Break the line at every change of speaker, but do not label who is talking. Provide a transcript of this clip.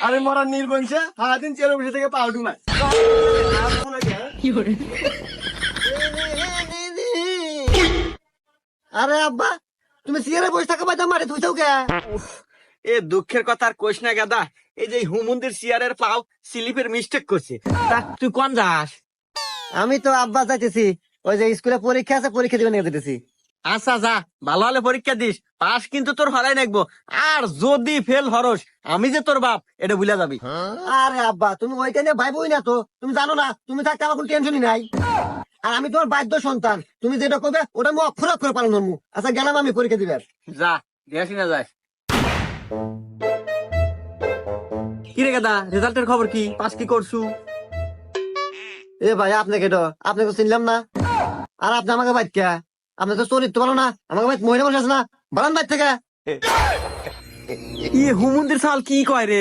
আমি মরার নির্বংশে সারাদিন চেয়ারে বসে থেকে পাউডু মার।
আরে আব্বা, তুমি সিয়ারে বসে থাকা বাদ মারে তুই কে?
এ দুঃখের কথা আর কইস না গাদা, এই যে হুমুন্দির চেয়ারের পাও স্লিপের মিস্টেক করছে। তা তুই কোন যাস?
আমি তো আব্বা যাইতেছি, ওই যে স্কুলে পরীক্ষা আছে, পরীক্ষা দিবে নিয়ে যেতেছি।
আচ্ছা যা, ভালো হলে পরীক্ষা দিস, পাস কিন্তু তোর হরাই নাকবো। আর যদি ফেল হরস, আমি যে তোর বাপ এটা ভুলে যাবি।
আরে আব্বা, তুমি ওইটা নিয়ে ভাইবই না তো, তুমি জানো না তুমি থাকতে আমার কোনো টেনশনই নাই। আর আমি তোমার বাধ্য সন্তান, তুমি যেটা করবে ওটা আমি অক্ষর অক্ষর পালন করবো। আচ্ছা গেলাম আমি পরীক্ষা দিবে।
যা দেখি না যাস। কি রে গাদা, রেজাল্টের খবর কি? পাস কি করছু?
এ ভাই আপনাকে তো আপনাকে চিনলাম না। আর আপনি আমাকে বাইক কে? আপনার তো চরিত্র ভালো না, আমাকে বাইক মহিলা বসে আছে না, বারান বাইক থেকে।
ই হুমুন্দির সাল কি কয় রে?